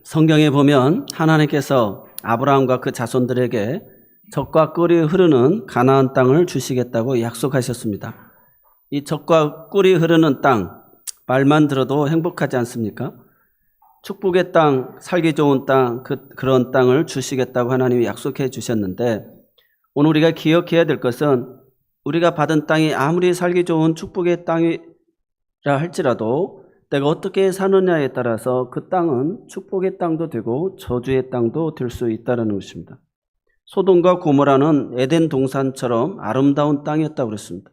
성경에 보면 하나님께서 아브라함과 그 자손들에게 젖과 꿀이 흐르는 가나안 땅을 주시겠다고 약속하셨습니다. 이 젖과 꿀이 흐르는 땅, 말만 들어도 행복하지 않습니까? 축복의 땅, 살기 좋은 땅, 그런 땅을 주시겠다고 하나님이 약속해 주셨는데, 오늘 우리가 기억해야 될 것은 우리가 받은 땅이 아무리 살기 좋은 축복의 땅이라 할지라도 내가 어떻게 사느냐에 따라서 그 땅은 축복의 땅도 되고 저주의 땅도 될 수 있다는 것입니다. 소돔과 고모라는 에덴 동산처럼 아름다운 땅이었다고 그랬습니다.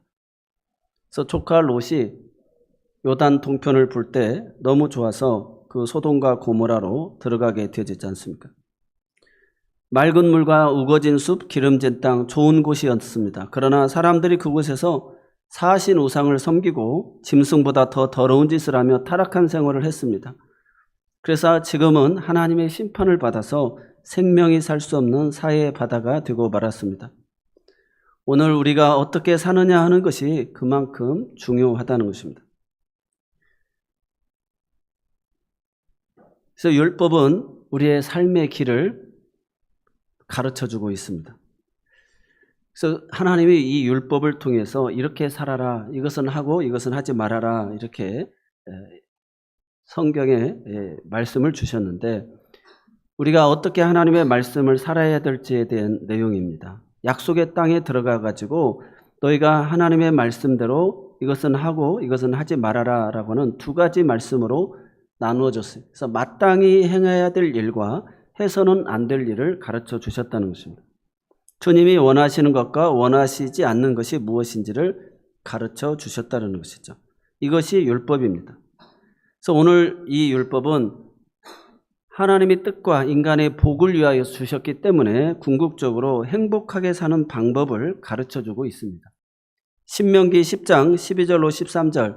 그래서 조카 롯이 요단 동편을 볼 때 너무 좋아서 그 소돔과 고모라로 들어가게 되어지지 않습니까? 맑은 물과 우거진 숲, 기름진 땅, 좋은 곳이었습니다. 그러나 사람들이 그곳에서 사신 우상을 섬기고 짐승보다 더 더러운 짓을 하며 타락한 생활을 했습니다. 그래서 지금은 하나님의 심판을 받아서 생명이 살 수 없는 사해의 바다가 되고 말았습니다. 오늘 우리가 어떻게 사느냐 하는 것이 그만큼 중요하다는 것입니다. 그래서 율법은 우리의 삶의 길을 가르쳐주고 있습니다. 그래서 하나님이 이 율법을 통해서 이렇게 살아라, 이것은 하고 이것은 하지 말아라, 이렇게 성경에 말씀을 주셨는데, 우리가 어떻게 하나님의 말씀을 살아야 될지에 대한 내용입니다. 약속의 땅에 들어가 가지고 너희가 하나님의 말씀대로 이것은 하고 이것은 하지 말아라 라고는 두 가지 말씀으로 나누어졌어요. 그래서 마땅히 행해야 될 일과 해서는 안 될 일을 가르쳐 주셨다는 것입니다. 주님이 원하시는 것과 원하시지 않는 것이 무엇인지를 가르쳐 주셨다는 것이죠. 이것이 율법입니다. 그래서 오늘 이 율법은 하나님의 뜻과 인간의 복을 위하여 주셨기 때문에 궁극적으로 행복하게 사는 방법을 가르쳐 주고 있습니다. 신명기 10장 12절로 13절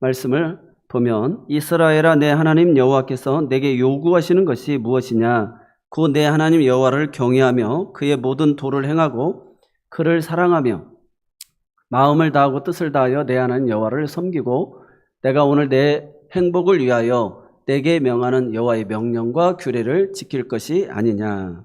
말씀을 보면, 이스라엘아, 내 하나님 여호와께서 내게 요구하시는 것이 무엇이냐? 그 내 하나님 여호와를 경외하며 그의 모든 도를 행하고 그를 사랑하며 마음을 다하고 뜻을 다하여 내 하나님 여호와를 섬기고 내가 오늘 내 행복을 위하여 내게 명하는 여호와의 명령과 규례를 지킬 것이 아니냐.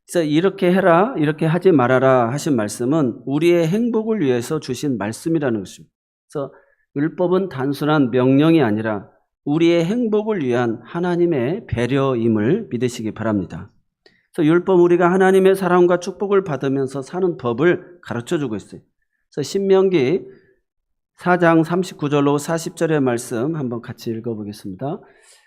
그래서 이렇게 해라, 이렇게 하지 말아라 하신 말씀은 우리의 행복을 위해서 주신 말씀이라는 것입니다. 그래서 율법은 단순한 명령이 아니라 우리의 행복을 위한 하나님의 배려임을 믿으시기 바랍니다. 그래서 율법은 우리가 하나님의 사랑과 축복을 받으면서 사는 법을 가르쳐주고 있어요. 그래서 신명기 4장 39절로 40절의 말씀 한번 같이 읽어보겠습니다.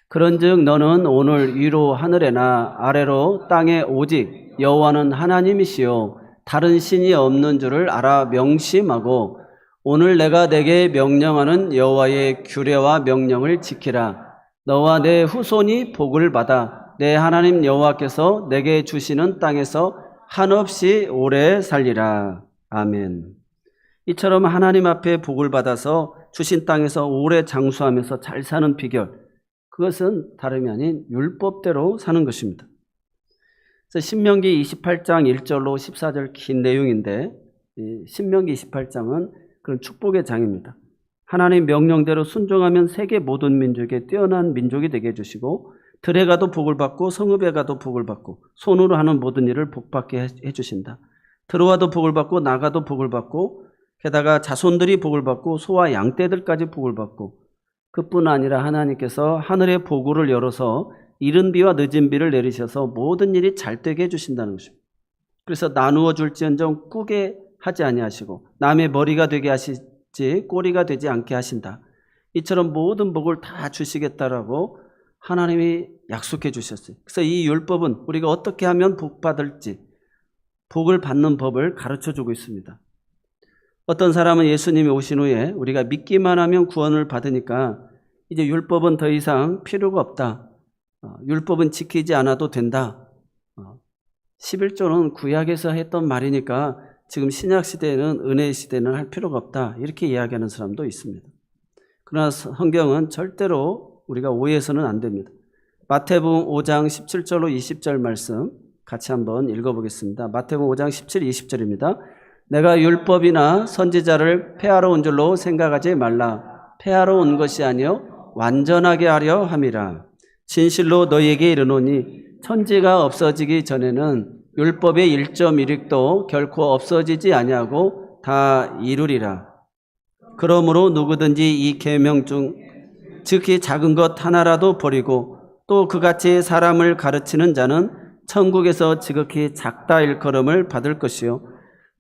그런즉 너는 오늘 위로 하늘에나 아래로 땅에 오직 여호와는 하나님이시요 다른 신이 없는 줄을 알아 명심하고 오늘 내가 내게 명령하는 여호와의 규례와 명령을 지키라. 너와 내 후손이 복을 받아 내 하나님 여호와께서 내게 주시는 땅에서 한없이 오래 살리라. 아멘. 이처럼 하나님 앞에 복을 받아서 주신 땅에서 오래 장수하면서 잘 사는 비결, 그것은 다름이 아닌 율법대로 사는 것입니다. 그래서 신명기 28장 1절로 14절 긴 내용인데, 신명기 28장은 그런 축복의 장입니다. 하나님 명령대로 순종하면 세계 모든 민족에 뛰어난 민족이 되게 해주시고, 들에 가도 복을 받고 성읍에 가도 복을 받고 손으로 하는 모든 일을 복받게 해주신다. 들어와도 복을 받고 나가도 복을 받고 게다가 자손들이 복을 받고 소와 양떼들까지 복을 받고, 그뿐 아니라 하나님께서 하늘의 보고를 열어서 이른 비와 늦은 비를 내리셔서 모든 일이 잘 되게 해주신다는 것입니다. 그래서 나누어 줄지언정 꾸게 하지 아니하시고 남의 머리가 되게 하시지 꼬리가 되지 않게 하신다. 이처럼 모든 복을 다 주시겠다라고 하나님이 약속해 주셨어요. 그래서 이 율법은 우리가 어떻게 하면 복 받을지, 복을 받는 법을 가르쳐 주고 있습니다. 어떤 사람은 예수님이 오신 후에 우리가 믿기만 하면 구원을 받으니까 이제 율법은 더 이상 필요가 없다. 율법은 지키지 않아도 된다. 11조는 구약에서 했던 말이니까 지금 신약시대에는 은혜의 시대는 할 필요가 없다. 이렇게 이야기하는 사람도 있습니다. 그러나 성경은 절대로 우리가 오해해서는 안 됩니다. 마태복음 5장 17절로 20절 말씀 같이 한번 읽어보겠습니다. 마태복음 5장 17, 20절입니다. 내가 율법이나 선지자를 폐하러 온 줄로 생각하지 말라. 폐하러 온 것이 아니요 완전하게 하려 함이라. 진실로 너희에게 이르노니 천지가 없어지기 전에는 율법의 1.1획도 결코 없어지지 아니하고 다 이루리라. 그러므로 누구든지 이 계명 중 즉히 작은 것 하나라도 버리고 또 그같이 사람을 가르치는 자는 천국에서 지극히 작다 일컬음을 받을 것이요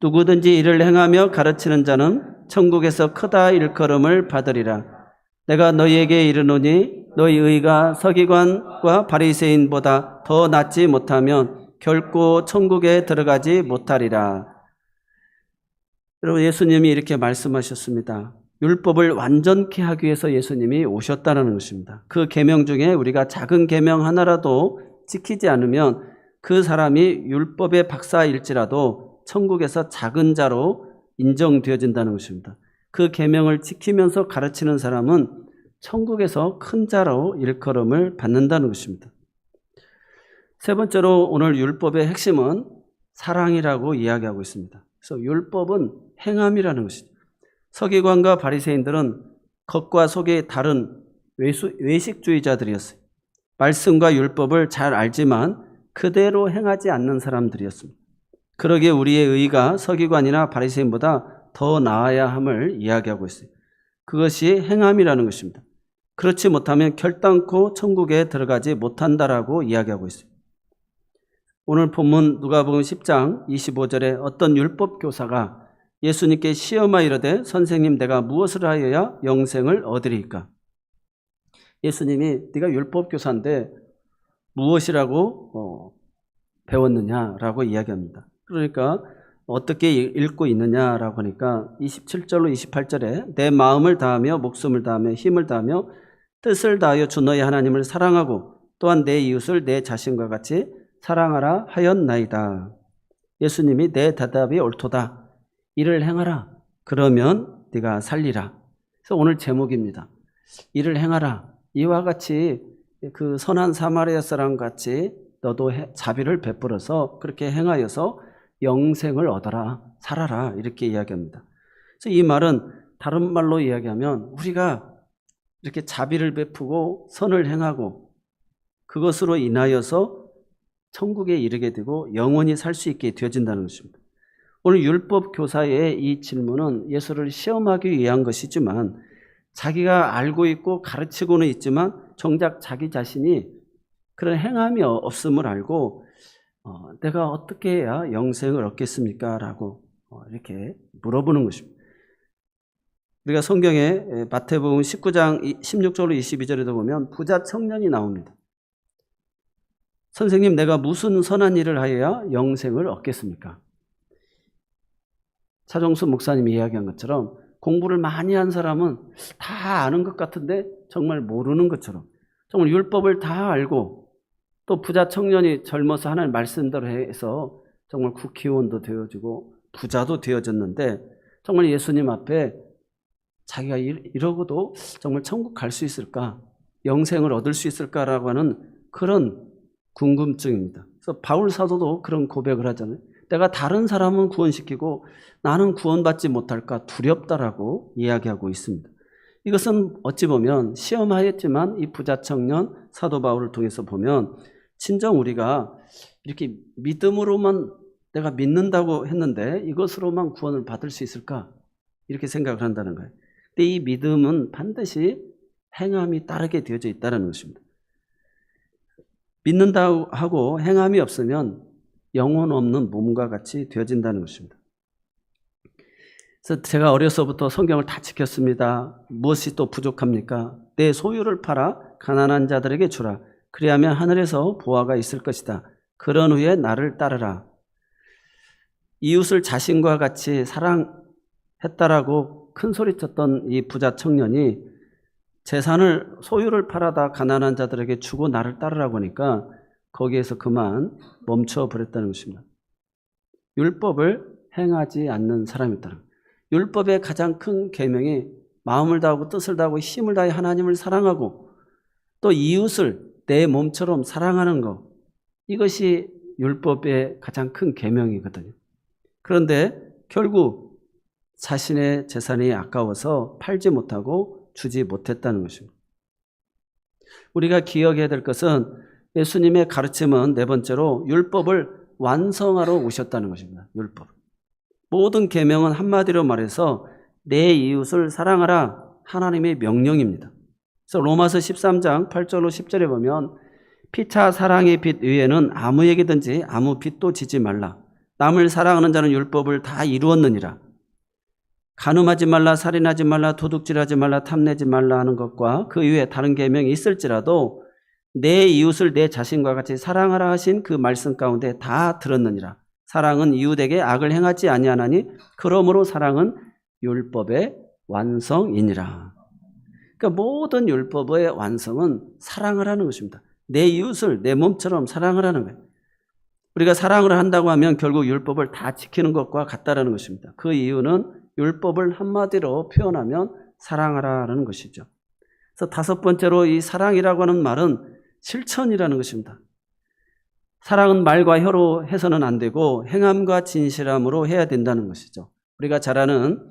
누구든지 이를 행하며 가르치는 자는 천국에서 크다 일컬음을 받으리라. 내가 너희에게 이르노니 너희 의가 서기관과 바리새인보다 더 낫지 못하면 결코 천국에 들어가지 못하리라. 여러분, 예수님이 이렇게 말씀하셨습니다. 율법을 완전케 하기 위해서 예수님이 오셨다는 것입니다. 그 계명 중에 우리가 작은 계명 하나라도 지키지 않으면 그 사람이 율법의 박사일지라도 천국에서 작은 자로 인정되어진다는 것입니다. 그 계명을 지키면서 가르치는 사람은 천국에서 큰 자로 일컬음을 받는다는 것입니다. 세 번째로 오늘 율법의 핵심은 사랑이라고 이야기하고 있습니다. 그래서 율법은 행함이라는 것이죠. 서기관과 바리새인들은 겉과 속이 다른 외식주의자들이었어요. 말씀과 율법을 잘 알지만 그대로 행하지 않는 사람들이었습니다. 그러기에 우리의 의가 서기관이나 바리새인보다 더 나아야 함을 이야기하고 있어요. 그것이 행함이라는 것입니다. 그렇지 못하면 결단코 천국에 들어가지 못한다라고 이야기하고 있어요. 오늘 본문 누가복음 10장 25절에 어떤 율법 교사가 예수님께 시험하여 이르되 선생님 내가 무엇을 하여야 영생을 얻으리까? 예수님이 네가 율법 교사인데 무엇이라고 배웠느냐라고 이야기합니다. 그러니까 어떻게 읽고 있느냐라고 하니까 27절로 28절에 내 마음을 다하며 목숨을 다하며 힘을 다하며 뜻을 다하여 주 너희 하나님을 사랑하고 또한 내 이웃을 내 자신과 같이 사랑하라 하였나이다. 예수님이 내 대답이 옳도다. 이를 행하라. 그러면 네가 살리라. 그래서 오늘 제목입니다. 이를 행하라. 이와 같이 그 선한 사마리아 사람 같이 너도 자비를 베풀어서 그렇게 행하여서 영생을 얻어라. 살아라. 이렇게 이야기합니다. 그래서 이 말은 다른 말로 이야기하면 우리가 이렇게 자비를 베푸고 선을 행하고 그것으로 인하여서 천국에 이르게 되고 영원히 살 수 있게 되어진다는 것입니다. 오늘 율법 교사의 이 질문은 예수를 시험하기 위한 것이지만 자기가 알고 있고 가르치고는 있지만 정작 자기 자신이 그런 행함이 없음을 알고 내가 어떻게 해야 영생을 얻겠습니까? 라고 이렇게 물어보는 것입니다. 우리가 성경에 마태복음 19장 16절로 22절에도 보면 부자 청년이 나옵니다. 선생님 내가 무슨 선한 일을 하여야 영생을 얻겠습니까? 차정수 목사님이 이야기한 것처럼 공부를 많이 한 사람은 다 아는 것 같은데 정말 모르는 것처럼 정말 율법을 다 알고 또 부자 청년이 젊어서 하나님 말씀대로 해서 정말 국회의원도 되어지고 부자도 되어졌는데 정말 예수님 앞에 자기가 이러고도 정말 천국 갈 수 있을까? 영생을 얻을 수 있을까라고 하는 그런 궁금증입니다. 그래서 바울 사도도 그런 고백을 하잖아요. 내가 다른 사람은 구원시키고 나는 구원받지 못할까 두렵다라고 이야기하고 있습니다. 이것은 어찌 보면 시험하였지만 이 부자 청년 사도 바울을 통해서 보면 진정 우리가 이렇게 믿음으로만 내가 믿는다고 했는데 이것으로만 구원을 받을 수 있을까? 이렇게 생각을 한다는 거예요. 근데 이 믿음은 반드시 행함이 따르게 되어져 있다는 것입니다. 믿는다고 하고 행함이 없으면 영혼 없는 몸과 같이 되어진다는 것입니다. 그래서 제가 어려서부터 성경을 다 지켰습니다. 무엇이 또 부족합니까? 내 소유를 팔아 가난한 자들에게 주라. 그리하면 하늘에서 보화가 있을 것이다. 그런 후에 나를 따르라. 이웃을 자신과 같이 사랑했다라고 큰 소리쳤던 이 부자 청년이 재산을 소유를 팔아다 가난한 자들에게 주고 나를 따르라고 하니까 거기에서 그만 멈춰버렸다는 것입니다. 율법을 행하지 않는 사람이었다는 거예요. 율법의 가장 큰 계명이 마음을 다하고 뜻을 다하고 힘을 다해 하나님을 사랑하고 또 이웃을 내 몸처럼 사랑하는 것, 이것이 율법의 가장 큰 계명이거든요. 그런데 결국 자신의 재산이 아까워서 팔지 못하고 주지 못했다는 것입니다. 우리가 기억해야 될 것은 예수님의 가르침은 네 번째로 율법을 완성하러 오셨다는 것입니다. 율법. 모든 계명은 한마디로 말해서 내 이웃을 사랑하라 하나님의 명령입니다. 그래서 로마서 13장 8절로 10절에 보면 피차 사랑의 빛 위에는 아무에게든지 아무 빚도 지지 말라. 남을 사랑하는 자는 율법을 다 이루었느니라. 간음하지 말라, 살인하지 말라, 도둑질하지 말라, 탐내지 말라 하는 것과 그 이외에 다른 계명이 있을지라도 내 이웃을 내 자신과 같이 사랑하라 하신 그 말씀 가운데 다 들었느니라. 사랑은 이웃에게 악을 행하지 아니하나니 그러므로 사랑은 율법의 완성이니라. 그러니까 모든 율법의 완성은 사랑을 하는 것입니다. 내 이웃을 내 몸처럼 사랑을 하는 거예요. 우리가 사랑을 한다고 하면 결국 율법을 다 지키는 것과 같다라는 것입니다. 그 이유는 율법을 한마디로 표현하면 사랑하라는 것이죠. 그래서 다섯 번째로 이 사랑이라고 하는 말은 실천이라는 것입니다. 사랑은 말과 혀로 해서는 안 되고 행함과 진실함으로 해야 된다는 것이죠. 우리가 잘 아는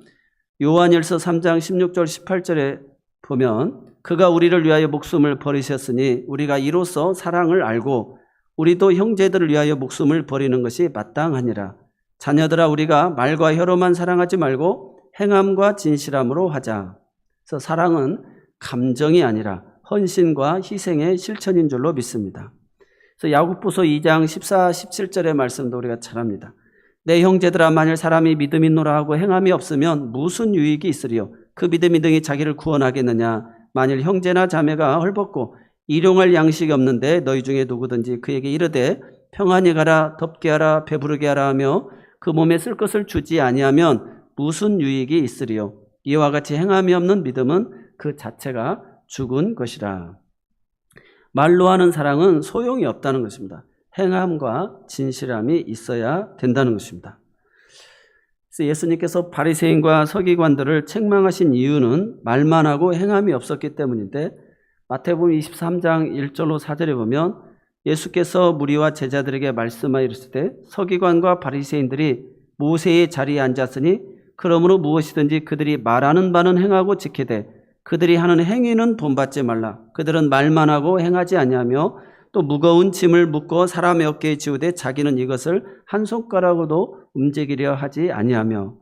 요한일서 3장 16절 18절에 보면 그가 우리를 위하여 목숨을 버리셨으니 우리가 이로써 사랑을 알고 우리도 형제들을 위하여 목숨을 버리는 것이 마땅하니라. 자녀들아 우리가 말과 혀로만 사랑하지 말고 행함과 진실함으로 하자. 그래서 사랑은 감정이 아니라 헌신과 희생의 실천인 줄로 믿습니다. 그래서 야고보서 2장 14, 17절의 말씀도 우리가 잘 압니다. 내 형제들아 만일 사람이 믿음이 있노라 하고 행함이 없으면 무슨 유익이 있으리요? 그 믿음이 등이 자기를 구원하겠느냐? 만일 형제나 자매가 헐벗고 일용할 양식이 없는데 너희 중에 누구든지 그에게 이르되 평안히 가라, 덥게 하라, 배부르게 하라 하며 그 몸에 쓸 것을 주지 아니하면 무슨 유익이 있으리요? 이와 같이 행함이 없는 믿음은 그 자체가 죽은 것이라. 말로 하는 사랑은 소용이 없다는 것입니다. 행함과 진실함이 있어야 된다는 것입니다. 그래서 예수님께서 바리새인과 서기관들을 책망하신 이유는 말만 하고 행함이 없었기 때문인데 마태복음 23장 1절로 4절에 보면 예수께서 무리와 제자들에게 말씀하여 이르시되 서기관과 바리새인들이 모세의 자리에 앉았으니 그러므로 무엇이든지 그들이 말하는 바는 행하고 지키되 그들이 하는 행위는 본받지 말라. 그들은 말만 하고 행하지 아니하며 또 무거운 짐을 묶어 사람의 어깨에 지우되 자기는 이것을 한 손가락으로도 움직이려 하지 아니하며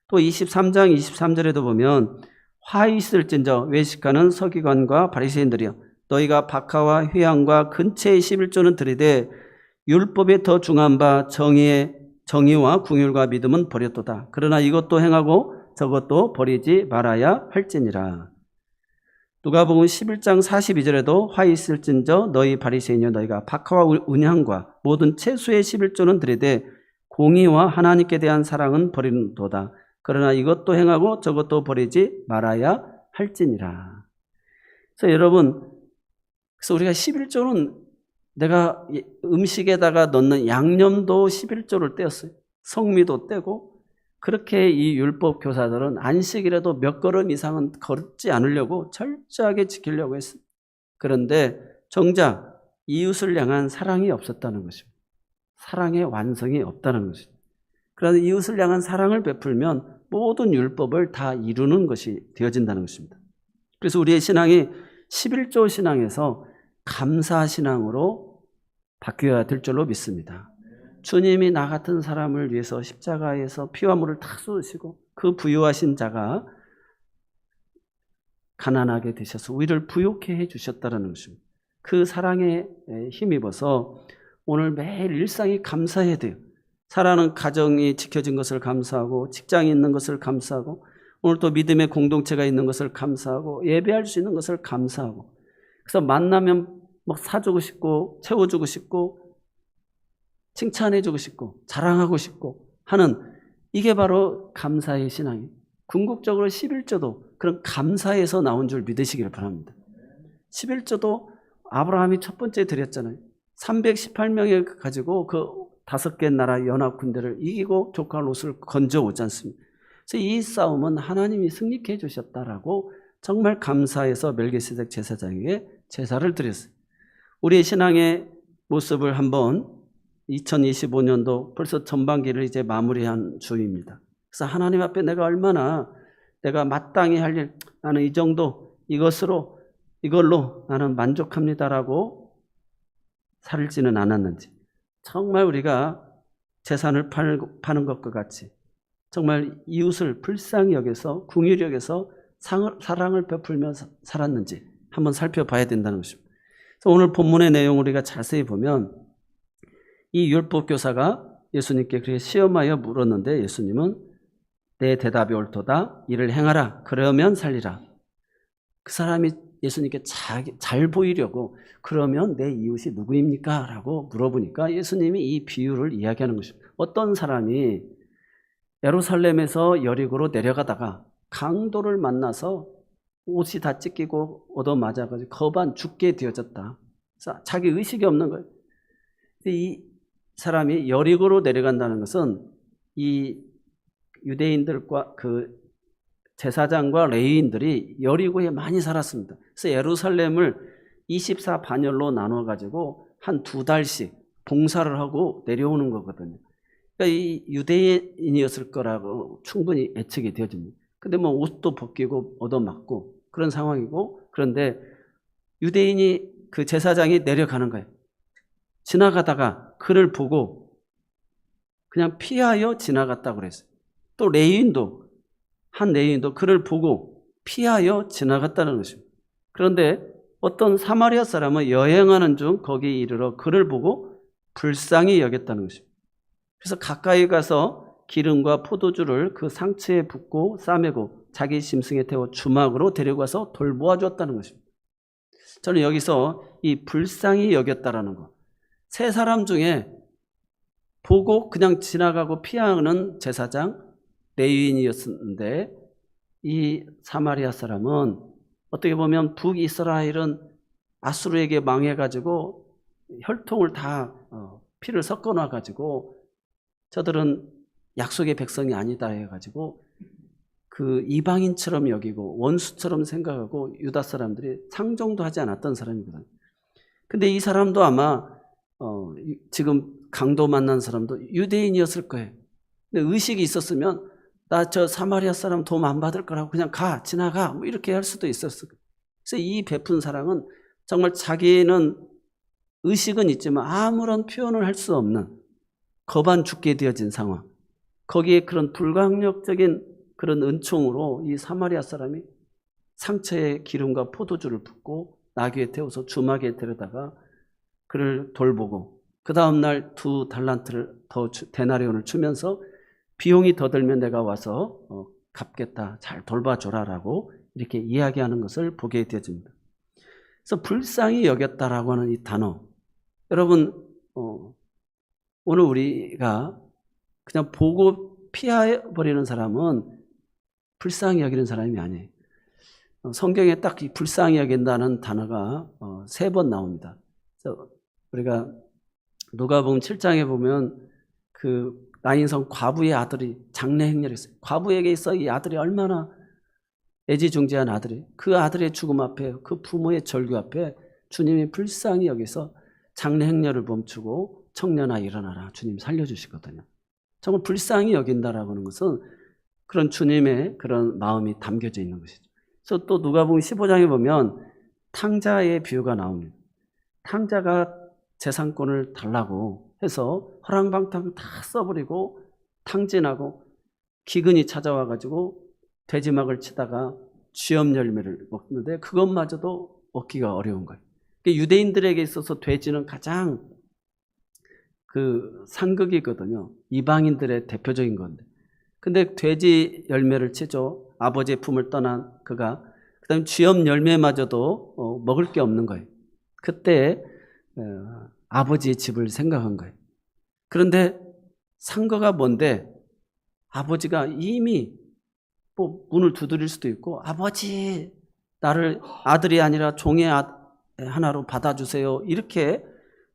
또 23장 23절에도 보면 화 있을진저 외식하는 서기관과 바리새인들이여 너희가 박하와 휴양과 근체의 11조는 드리되 율법에 더 중한 바 정의와 궁율과 믿음은 버렸도다. 그러나 이것도 행하고 저것도 버리지 말아야 할지니라. 누가복음 11장 42절에도 화 있을진저 너희 바리새인여 너희가 박하와 운향과 모든 채수의 11조는 드리되 공의와 하나님께 대한 사랑은 버리는도다. 그러나 이것도 행하고 저것도 버리지 말아야 할지니라. 그래서 여러분, 그래서 우리가 11조는 내가 음식에다가 넣는 양념도 11조를 떼었어요. 성미도 떼고 그렇게 이 율법 교사들은 안식이라도 몇 걸음 이상은 걷지 않으려고 철저하게 지키려고 했어요. 그런데 정작 이웃을 향한 사랑이 없었다는 것입니다. 사랑의 완성이 없다는 것입니다. 그러나 이웃을 향한 사랑을 베풀면 모든 율법을 다 이루는 것이 되어진다는 것입니다. 그래서 우리의 신앙이 11조 신앙에서 감사 신앙으로 바뀌어야 될 줄로 믿습니다. 주님이 나 같은 사람을 위해서 십자가에서 피와 물을 다 쏟으시고 그 부유하신 자가 가난하게 되셔서 우리를 부욕해 해주셨다는 것입니다. 그 사랑에 힘입어서 오늘 매일 일상이 감사해야 돼요. 살아가는 가정이 지켜진 것을 감사하고 직장이 있는 것을 감사하고 오늘 또 믿음의 공동체가 있는 것을 감사하고 예배할 수 있는 것을 감사하고 그래서 만나면 막 사주고 싶고 채워주고 싶고 칭찬해주고 싶고 자랑하고 싶고 하는 이게 바로 감사의 신앙이에요. 궁극적으로 11조도 그런 감사에서 나온 줄 믿으시기를 바랍니다. 11조도 아브라함이 첫 번째 드렸잖아요. 318명을 가지고 그 5개 나라 연합 군대를 이기고 조카 롯을 건져오지 않습니까? 그래서 이 싸움은 하나님이 승리케 해주셨다라고 정말 감사해서 멜기세덱 제사장에게 제사를 드렸어요. 우리의 신앙의 모습을 한번 2025년도 벌써 전반기를 이제 마무리한 주입니다. 그래서 하나님 앞에 내가 얼마나 내가 마땅히 할 일, 나는 이 정도 이것으로 이걸로 나는 만족합니다라고 살지는 않았는지, 정말 우리가 재산을 파는 것과 같이 정말 이웃을 불쌍히 여겨서 긍휼히 여겨서 사랑을 베풀면서 살았는지 한번 살펴봐야 된다는 것입니다. 그래서 오늘 본문의 내용을 우리가 자세히 보면 이 율법 교사가 예수님께 그렇게 시험하여 물었는데 예수님은 내 대답이 옳도다. 이를 행하라. 그러면 살리라. 그 사람이 예수님께 잘 보이려고 그러면 내 이웃이 누구입니까? 라고 물어보니까 예수님이 이 비유를 이야기하는 것입니다. 어떤 사람이 예루살렘에서 여리고로 내려가다가 강도를 만나서 옷이 다 찢기고 얻어맞아가지고 거반 죽게 되어졌다. 자기 의식이 없는 거예요. 이 사람이 여리고로 내려간다는 것은 이 유대인들과 그 제사장과 레위인들이 여리고에 많이 살았습니다. 그래서 예루살렘을 24반열로 나눠가지고 한 2달씩 봉사를 하고 내려오는 거거든요. 그러니까 이 유대인이었을 거라고 충분히 예측이 되어집니다. 근데 뭐 옷도 벗기고 얻어맞고 그런 상황이고, 그런데 유대인이 그 제사장이 내려가는 거예요. 지나가다가 그를 보고 그냥 피하여 지나갔다고 그랬어요. 또 한 레위인도 그를 보고 피하여 지나갔다는 것입니다. 그런데 어떤 사마리아 사람은 여행하는 중 거기에 이르러 그를 보고 불쌍히 여겼다는 것입니다. 그래서 가까이 가서 기름과 포도주를 그 상처에 붓고 싸매고 자기 짐승에 태워 주막으로 데리고 가서 돌보아 주었다는 것입니다. 저는 여기서 이 불쌍히 여겼다라는 것, 세 사람 중에 보고 그냥 지나가고 피하는 제사장, 레위인이었는데 이 사마리아 사람은 어떻게 보면 북이스라엘은 아수르에게 망해가지고 혈통을 다 피를 섞어놔가지고 저들은 약속의 백성이 아니다 해가지고 그 이방인처럼 여기고 원수처럼 생각하고 유다 사람들이 상종도 하지 않았던 사람이거든요. 근데 이 사람도 아마 지금 강도 만난 사람도 유대인이었을 거예요. 근데 의식이 있었으면 나 저 사마리아 사람 도움 안 받을 거라고 그냥 지나가 뭐 이렇게 할 수도 있었을 거예요. 그래서 이 베푼 사랑은 정말 자기는 의식은 있지만 아무런 표현을 할 수 없는 거반 죽게 되어진 상황, 거기에 그런 불강력적인 그런 은총으로 이 사마리아 사람이 상처에 기름과 포도주를 붓고 나귀에 태워서 주막에 데려다가 그를 돌보고 그 다음날 2달란트를 더 데나리온을 주면서 비용이 더 들면 내가 와서 갚겠다, 잘 돌봐줘라라고 이렇게 이야기하는 것을 보게 되어집니다. 그래서 불쌍히 여겼다라고 하는 이 단어, 여러분 오늘 우리가 그냥 보고 피해버리는 사람은 불쌍히 여기는 사람이 아니에요. 성경에 딱 이 불쌍히 여긴다는 단어가 3번 나옵니다. 그래서 우리가 누가복음 7장에 보면 그 나인성 과부의 아들이 장래 행렬을 했어요. 과부에게 있어 이 아들이 얼마나 애지중지한 아들이, 그 아들의 죽음 앞에, 그 부모의 절규 앞에 주님이 불쌍히 여기서 장래 행렬을 멈추고 청년아 일어나라, 주님 살려주시거든요. 정말 불쌍히 여긴다라고 하는 것은 그런 주님의 그런 마음이 담겨져 있는 것이죠. 그래서 또 누가복음 15장에 보면 탕자의 비유가 나옵니다. 탕자가 재산권을 달라고 해서 허랑방탕 다 써버리고 탕진하고 기근이 찾아와가지고 돼지막을 치다가 쥐염 열매를 먹는데 그것마저도 얻기가 어려운 거예요. 유대인들에게 있어서 돼지는 가장 그 상극이거든요. 이방인들의 대표적인 건데. 근데 돼지 열매를 치죠. 아버지의 품을 떠난 그가. 그 다음에 쥐염 열매마저도 먹을 게 없는 거예요. 그때 아버지의 집을 생각한 거예요. 그런데 상거가 뭔데 아버지가 이미 뭐 문을 두드릴 수도 있고 아버지 나를 아들이 아니라 종의 하나로 받아주세요 이렇게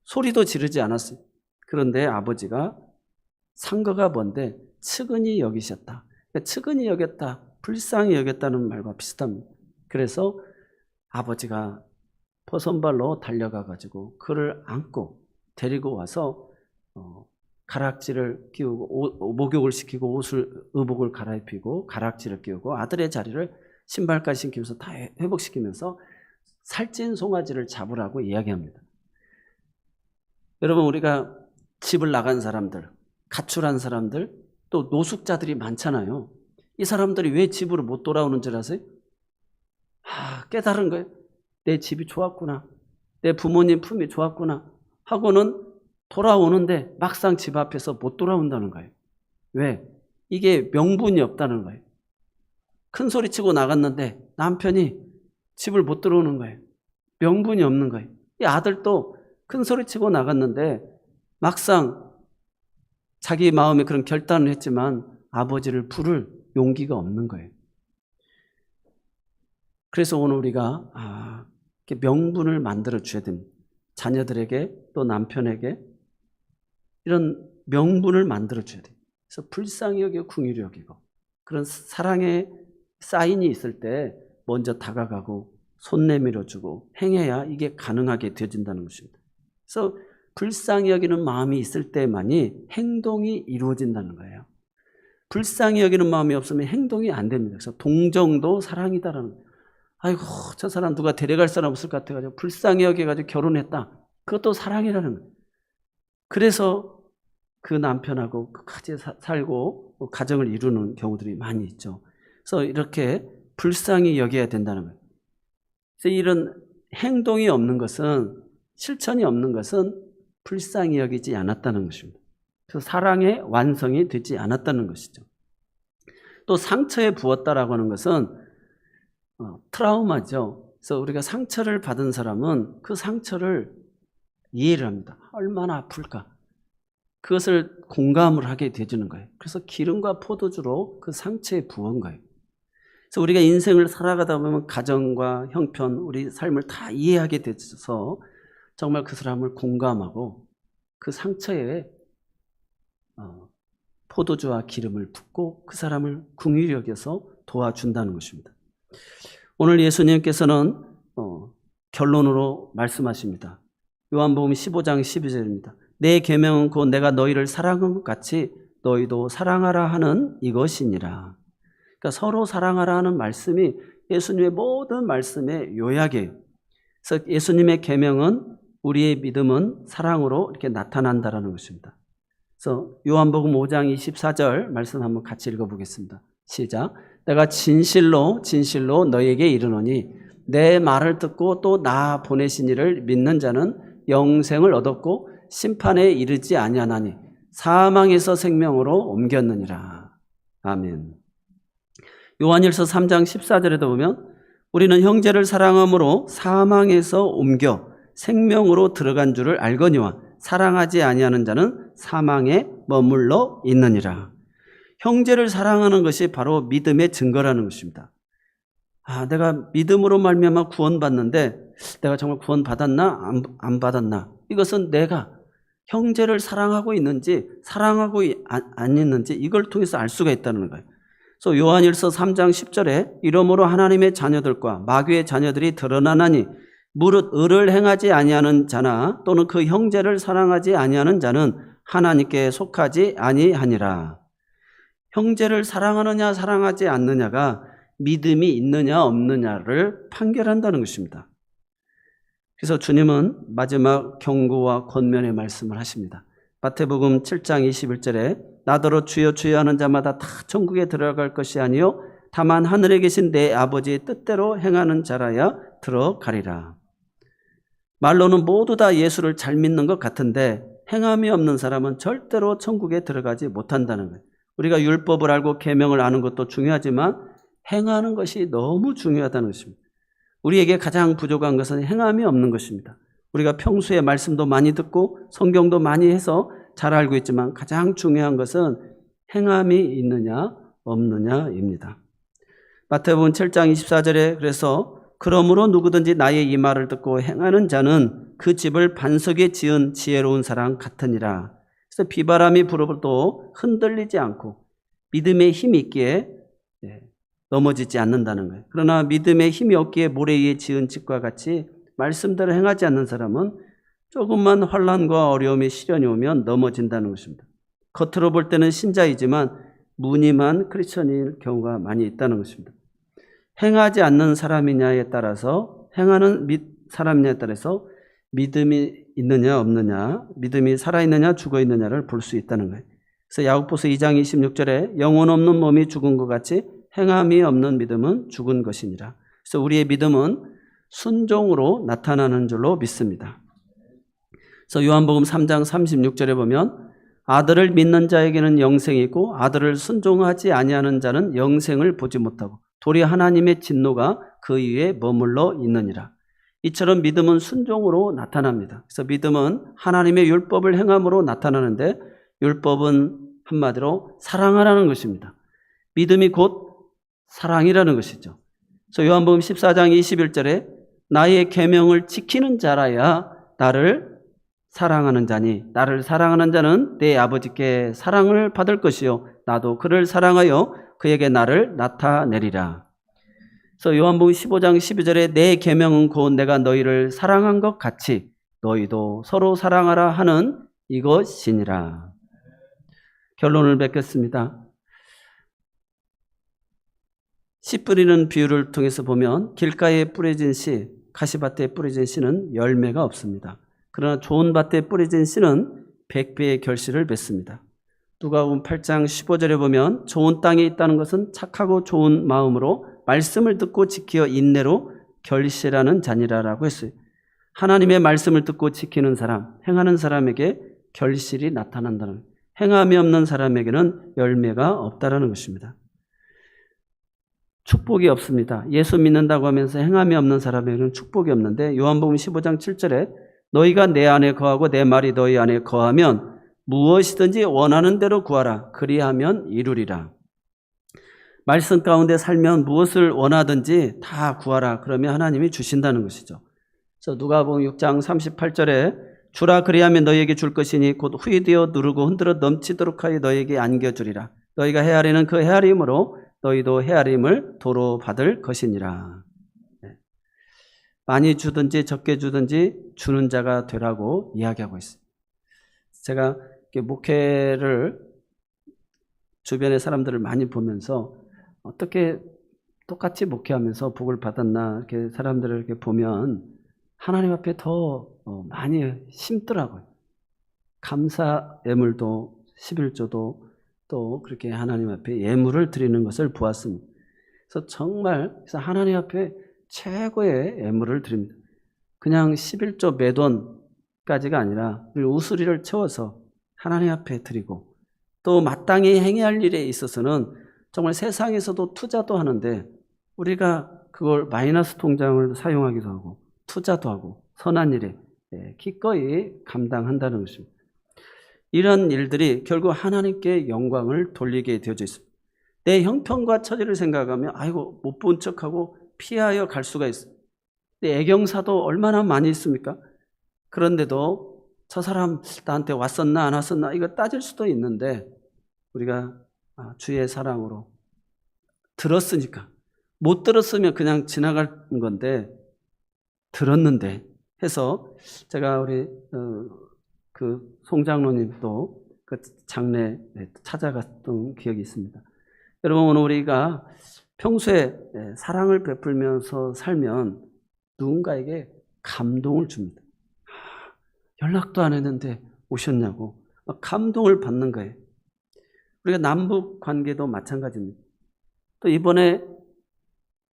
소리도 지르지 않았어요. 그런데 아버지가 상거가 뭔데 측은히 여기셨다. 측은히 여겼다, 불쌍히 여겼다는 말과 비슷합니다. 그래서 아버지가 버선발로 달려가가지고 그를 안고 데리고 와서 가락지를 끼우고 목욕을 시키고 의복을 갈아입히고 가락지를 끼우고 아들의 자리를 신발까지 신기면서 다 회복시키면서 살찐 송아지를 잡으라고 이야기합니다. 여러분, 우리가 집을 나간 사람들, 가출한 사람들, 또 노숙자들이 많잖아요. 이 사람들이 왜 집으로 못 돌아오는 줄 아세요? 깨달은 거예요. 내 집이 좋았구나, 내 부모님 품이 좋았구나 하고는 돌아오는데 막상 집 앞에서 못 돌아온다는 거예요. 왜? 이게 명분이 없다는 거예요. 큰 소리 치고 나갔는데 남편이 집을 못 들어오는 거예요. 명분이 없는 거예요. 이 아들도 큰 소리 치고 나갔는데 막상 자기 마음에 그런 결단을 했지만 아버지를 부를 용기가 없는 거예요. 그래서 오늘 우리가 명분을 만들어 줘야 됩니다. 자녀들에게 또 남편에게 이런 명분을 만들어 줘야 돼요. 그래서 불쌍히 여기고 긍휼히 여기고 그런 사랑의 사인이 있을 때 먼저 다가가고 손 내밀어 주고 행해야 이게 가능하게 되어진다는 것입니다. 그래서 불쌍히 여기는 마음이 있을 때만이 행동이 이루어진다는 거예요. 불쌍히 여기는 마음이 없으면 행동이 안 됩니다. 그래서 동정도 사랑이다라는 거예요. 아이고, 저 사람 누가 데려갈 사람 없을 것 같아가지고 불쌍히 여겨가지고 결혼했다. 그것도 사랑이라는 거예요. 그래서 그 남편하고 같이 살고 가정을 이루는 경우들이 많이 있죠. 그래서 이렇게 불쌍히 여겨야 된다는 거예요. 그래서 이런 행동이 없는 것은, 실천이 없는 것은 불쌍히 여기지 않았다는 것입니다. 그래서 사랑의 완성이 되지 않았다는 것이죠. 또 상처에 부었다라고 하는 것은 트라우마죠. 그래서 우리가 상처를 받은 사람은 그 상처를 이해를 합니다. 얼마나 아플까. 그것을 공감을 하게 되주는 거예요. 그래서 기름과 포도주로 그 상처에 부은 거예요. 그래서 우리가 인생을 살아가다 보면 가정과 형편, 우리 삶을 다 이해하게 돼서 정말 그 사람을 공감하고 그 상처에 포도주와 기름을 붓고 그 사람을 긍휼히 여겨서 도와준다는 것입니다. 오늘 예수님께서는 결론으로 말씀하십니다. 요한복음 15장 12절입니다. 내 계명은 곧 내가 너희를 사랑한 것 같이 너희도 사랑하라 하는 이것이니라. 그러니까 서로 사랑하라 하는 말씀이 예수님의 모든 말씀의 요약이에요. 그래서 예수님의 계명은, 우리의 믿음은 사랑으로 이렇게 나타난다라는 것입니다. 그래서 요한복음 5장 24절 말씀 한번 같이 읽어보겠습니다. 시작. 내가 진실로 진실로 너희에게 이르노니 내 말을 듣고 또 나 보내신 이를 믿는 자는 영생을 얻었고 심판에 이르지 아니하나니 사망에서 생명으로 옮겼느니라. 아멘. 요한일서 3장 14절에도 보면 우리는 형제를 사랑함으로 사망에서 옮겨 생명으로 들어간 줄을 알거니와 사랑하지 아니하는 자는 사망에 머물러 있느니라. 형제를 사랑하는 것이 바로 믿음의 증거라는 것입니다. 내가 믿음으로 말미암아 구원받는데 내가 정말 구원받았나 안 받았나, 이것은 내가 형제를 사랑하고 있는지 사랑하고 안 있는지 이걸 통해서 알 수가 있다는 거예요. 그래서 요한일서 3장 10절에 이러므로 하나님의 자녀들과 마귀의 자녀들이 드러나나니 무릇 의를 행하지 아니하는 자나 또는 그 형제를 사랑하지 아니하는 자는 하나님께 속하지 아니하니라. 형제를 사랑하느냐 사랑하지 않느냐가 믿음이 있느냐 없느냐를 판결한다는 것입니다. 그래서 주님은 마지막 경고와 권면의 말씀을 하십니다. 마태복음 7장 21절에 나더러 주여 주여 하는 자마다 다 천국에 들어갈 것이 아니요 다만 하늘에 계신 내 아버지의 뜻대로 행하는 자라야 들어가리라. 말로는 모두 다 예수를 잘 믿는 것 같은데 행함이 없는 사람은 절대로 천국에 들어가지 못한다는 거예요. 우리가 율법을 알고 계명을 아는 것도 중요하지만 행하는 것이 너무 중요하다는 것입니다. 우리에게 가장 부족한 것은 행함이 없는 것입니다. 우리가 평소에 말씀도 많이 듣고 성경도 많이 해서 잘 알고 있지만 가장 중요한 것은 행함이 있느냐 없느냐입니다. 마태복음 7장 24절에 그래서 그러므로 누구든지 나의 이 말을 듣고 행하는 자는 그 집을 반석에 지은 지혜로운 사람 같으니라. 그래서 비바람이 불어도 흔들리지 않고 믿음의 힘이 있기에 넘어지지 않는다는 거예요. 그러나 믿음의 힘이 없기에 모래 위에 지은 집과 같이 말씀대로 행하지 않는 사람은 조금만 환난과 어려움이 시련이 오면 넘어진다는 것입니다. 겉으로 볼 때는 신자이지만 무늬만 크리스천일 경우가 많이 있다는 것입니다. 행하지 않는 사람이냐에 따라서 행하는 사람이냐에 따라서 믿음이 있느냐 없느냐, 믿음이 살아있느냐 죽어있느냐를 볼 수 있다는 거예요. 그래서 야고보서 2장 26절에 영혼 없는 몸이 죽은 것 같이 행함이 없는 믿음은 죽은 것이니라. 그래서 우리의 믿음은 순종으로 나타나는 줄로 믿습니다. 그래서 요한복음 3장 36절에 보면 아들을 믿는 자에게는 영생이 있고 아들을 순종하지 아니하는 자는 영생을 보지 못하고 도리 하나님의 진노가 그 위에 머물러 있느니라. 이처럼 믿음은 순종으로 나타납니다. 그래서 믿음은 하나님의 율법을 행함으로 나타나는데 율법은 한마디로 사랑하라는 것입니다. 믿음이 곧 사랑이라는 것이죠. 그래서 요한복음 14장 21절에 나의 계명을 지키는 자라야 나를 사랑하는 자니 나를 사랑하는 자는 내 아버지께 사랑을 받을 것이요 나도 그를 사랑하여 그에게 나를 나타내리라. 그래서 요한복음 15장 12절에 내 계명은 곧 내가 너희를 사랑한 것 같이 너희도 서로 사랑하라 하는 이것이니라. 결론을 맺겠습니다. 씨 뿌리는 비유를 통해서 보면 길가에 뿌려진 씨, 가시밭에 뿌려진 씨는 열매가 없습니다. 그러나 좋은 밭에 뿌려진 씨는 100배의 결실을 맺습니다. 누가복음 8장 15절에 보면 좋은 땅에 있다는 것은 착하고 좋은 마음으로 말씀을 듣고 지키어 인내로 결실하는 자니라라고 했어요. 하나님의 말씀을 듣고 지키는 사람, 행하는 사람에게 결실이 나타난다는, 행함이 없는 사람에게는 열매가 없다라는 것입니다. 축복이 없습니다. 예수 믿는다고 하면서 행함이 없는 사람에게는 축복이 없는데 요한복음 15장 7절에 너희가 내 안에 거하고 내 말이 너희 안에 거하면 무엇이든지 원하는 대로 구하라. 그리하면 이루리라. 말씀 가운데 살면 무엇을 원하든지 다 구하라. 그러면 하나님이 주신다는 것이죠. 그래서 누가복음 6장 38절에 주라 그리하면 너희에게 줄 것이니 곧 후이되어 누르고 흔들어 넘치도록 하여 너희에게 안겨주리라. 너희가 헤아리는 그 헤아림으로 너희도 헤아림을 도로 받을 것이니라. 많이 주든지 적게 주든지 주는 자가 되라고 이야기하고 있습니다. 제가 목회를 주변의 사람들을 많이 보면서 어떻게 똑같이 목회하면서 복을 받았나 이렇게 사람들을 이렇게 보면 하나님 앞에 더 많이 심더라고요. 감사 예물도 11조도 또 그렇게 하나님 앞에 예물을 드리는 것을 보았습니다. 그래서 정말 하나님 앞에 최고의 예물을 드립니다. 그냥 11조 매돈까지가 아니라 우수리를 채워서 하나님 앞에 드리고 또 마땅히 행해야 할 일에 있어서는 정말 세상에서도 투자도 하는데 우리가 그걸 마이너스 통장을 사용하기도 하고 투자도 하고 선한 일에 기꺼이 감당한다는 것입니다. 이런 일들이 결국 하나님께 영광을 돌리게 되어져 있습니다. 내 형편과 처지를 생각하면 아이고 못 본 척하고 피하여 갈 수가 있어요. 애경사도 얼마나 많이 있습니까? 그런데도 저 사람 나한테 왔었나 안 왔었나 이거 따질 수도 있는데 우리가 주의 사랑으로 들었으니까 못 들었으면 그냥 지나갈 건데 들었는데 해서 제가 우리 그 송장로님도 그 장례에 찾아갔던 기억이 있습니다. 여러분 오늘 우리가 평소에 사랑을 베풀면서 살면 누군가에게 감동을 줍니다. 연락도 안 했는데 오셨냐고 감동을 받는 거예요. 우리가 남북 관계도 마찬가지입니다. 또 이번에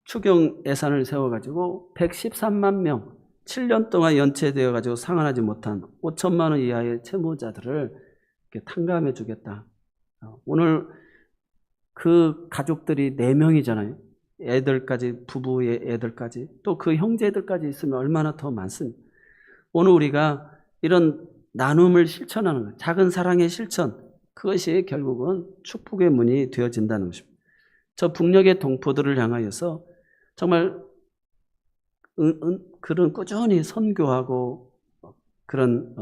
추경 예산을 세워가지고 113만 명 7년 동안 연체되어 가지고 상환하지 못한 5천만 원 이하의 채무자들을 이렇게 탕감해 주겠다. 오늘 그 가족들이 4명이잖아요. 애들까지, 부부의 애들까지, 또 그 형제들까지 있으면 얼마나 더 많습니까? 오늘 우리가 이런 나눔을 실천하는 거예요. 작은 사랑의 실천, 그것이 결국은 축복의 문이 되어진다는 것입니다. 저 북녘의 동포들을 향하여서 정말 그런 꾸준히 선교하고 그런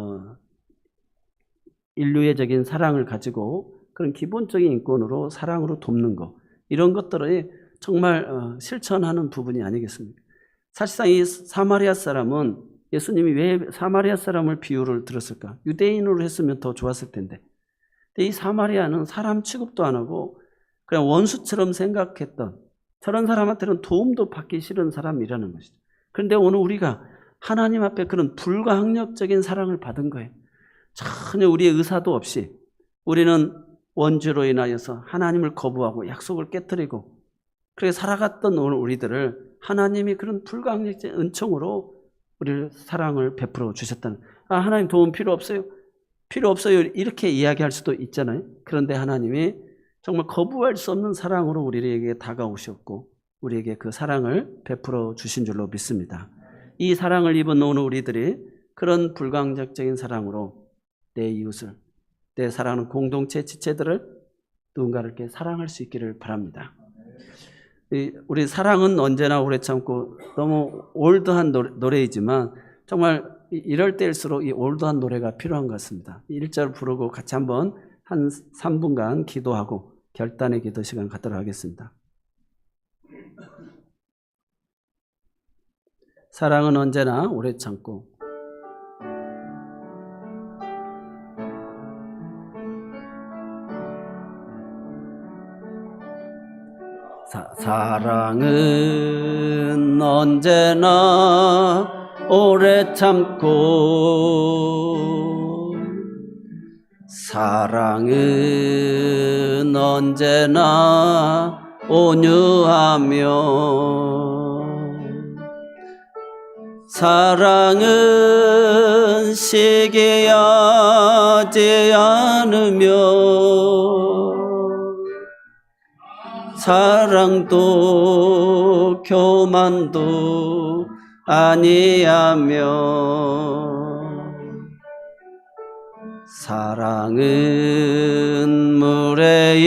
인류애적인 사랑을 가지고 그런 기본적인 인권으로 사랑으로 돕는 것 이런 것들을 정말 실천하는 부분이 아니겠습니까? 사실상 이 사마리아 사람은 예수님이 왜 사마리아 사람을 비유를 들었을까? 유대인으로 했으면 더 좋았을 텐데 근데 이 사마리아는 사람 취급도 안 하고 그냥 원수처럼 생각했던 저런 사람한테는 도움도 받기 싫은 사람이라는 것이죠. 그런데 오늘 우리가 하나님 앞에 그런 불가항력적인 사랑을 받은 거예요. 전혀 우리의 의사도 없이 우리는 원죄로 인하여서 하나님을 거부하고 약속을 깨뜨리고 그렇게 살아갔던 오늘 우리들을 하나님이 그런 불가항력적인 은총으로 우리를 사랑을 베풀어 주셨다는, 하나님 도움 필요 없어요? 필요 없어요. 이렇게 이야기할 수도 있잖아요. 그런데 하나님이 정말 거부할 수 없는 사랑으로 우리에게 다가오셨고 우리에게 그 사랑을 베풀어 주신 줄로 믿습니다. 이 사랑을 입은 오늘 우리들이 그런 불가항력적인 사랑으로 내 이웃을, 내 사랑하는 공동체 지체들을 누군가를 이렇게 사랑할 수 있기를 바랍니다. 우리 사랑은 언제나 오래 참고, 너무 올드한 노래이지만 정말 이럴 때일수록 이 올드한 노래가 필요한 것 같습니다. 1절 부르고 같이 한번 한 3분간 기도하고 결단의 기도 시간 갖도록 하겠습니다. 사랑은 언제나 오래 참고 사랑은 언제나 오래 참고 사랑은 언제나 온유하며 사랑은 시기하지 않으며 사랑도 교만도 아니하며 사랑은 무례히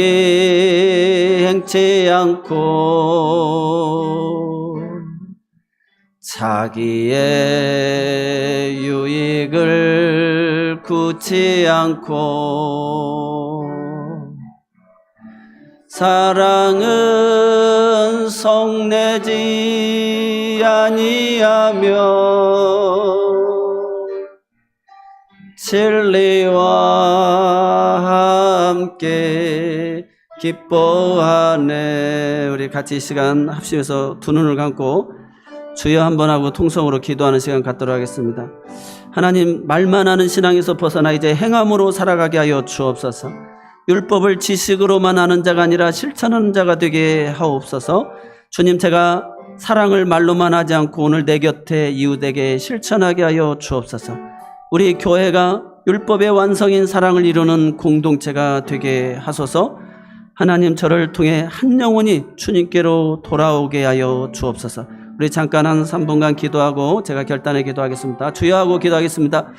행치 않고 자기의 유익을 구치 않고 사랑은 성내지 아니하며 진리와 함께 기뻐하네. 우리 같이 이 시간 합심해서 두 눈을 감고 주여 한번 하고 통성으로 기도하는 시간 갖도록 하겠습니다. 하나님, 말만 하는 신앙에서 벗어나 이제 행함으로 살아가게 하여 주옵소서. 율법을 지식으로만 아는 자가 아니라 실천하는 자가 되게 하옵소서. 주님, 제가 사랑을 말로만 하지 않고 오늘 내 곁에 이웃에게 실천하게 하여 주옵소서. 우리 교회가 율법의 완성인 사랑을 이루는 공동체가 되게 하소서. 하나님, 저를 통해 한 영혼이 주님께로 돌아오게 하여 주옵소서. 우리 잠깐 한 3분간 기도하고 제가 결단에 기도하겠습니다. 주여 하고 기도하겠습니다.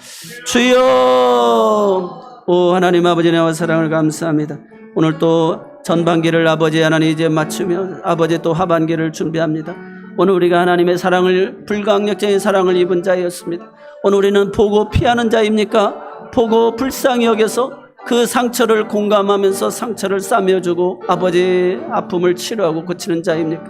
주여! 오 하나님 아버지, 나와 사랑을 감사합니다. 오늘 또 전반기를 아버지 하나님 이제 마치며 아버지 또 하반기를 준비합니다. 오늘 우리가 하나님의 사랑을, 불가항력적인 사랑을 입은 자였습니다. 오늘 우리는 보고 피하는 자입니까? 보고 불쌍히 여겨서 그 상처를 공감하면서 상처를 싸매주고 아버지 아픔을 치료하고 고치는 자입니까?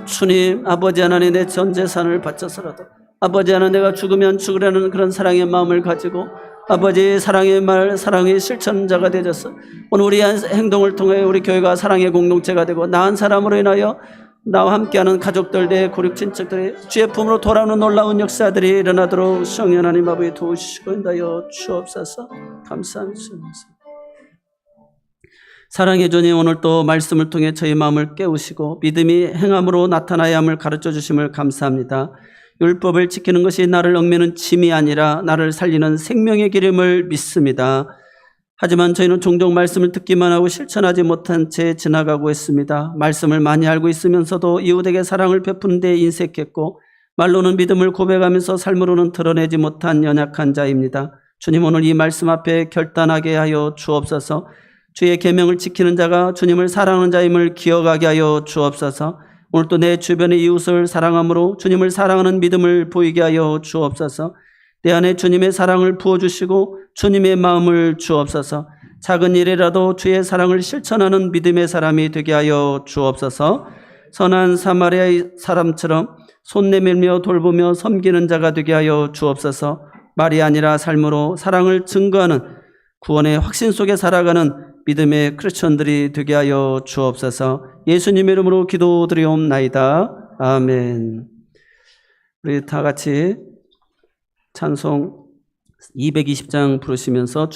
주님, 아버지 하나님, 내 전 재산을 바쳐서라도 아버지 하나님, 내가 죽으면 죽으라는 그런 사랑의 마음을 가지고 아버지 사랑의 말, 사랑의 실천자가 되어서 오늘 우리 행동을 통해 우리 교회가 사랑의 공동체가 되고 나은 사람으로 인하여 나와 함께하는 가족들, 내 고륙 친척들이 주의 품으로 돌아오는 놀라운 역사들이 일어나도록 성령 하나님 아버지 도우시고 인도하여 주옵소서. 감사합니다. 사랑의 주님, 오늘 또 말씀을 통해 저희 마음을 깨우시고 믿음이 행함으로 나타나야 함을 가르쳐 주심을 감사합니다. 율법을 지키는 것이 나를 얽매는 짐이 아니라 나를 살리는 생명의 기름을 믿습니다. 하지만 저희는 종종 말씀을 듣기만 하고 실천하지 못한 채 지나가고 있습니다. 말씀을 많이 알고 있으면서도 이웃에게 사랑을 베푸는 데 인색했고 말로는 믿음을 고백하면서 삶으로는 드러내지 못한 연약한 자입니다. 주님, 오늘 이 말씀 앞에 결단하게 하여 주옵소서. 주의 계명을 지키는 자가 주님을 사랑하는 자임을 기억하게 하여 주옵소서. 오늘 또 내 주변의 이웃을 사랑함으로 주님을 사랑하는 믿음을 보이게 하여 주옵소서. 내 안에 주님의 사랑을 부어주시고 주님의 마음을 주옵소서. 작은 일이라도 주의 사랑을 실천하는 믿음의 사람이 되게 하여 주옵소서. 선한 사마리아의 사람처럼 손 내밀며 돌보며 섬기는 자가 되게 하여 주옵소서. 말이 아니라 삶으로 사랑을 증거하는 구원의 확신 속에 살아가는 믿음의 크리스천들이 되게 하여 주옵소서. 예수님의 이름으로 기도드리옵나이다. 아멘. 우리 다 같이 찬송 220장 부르시면서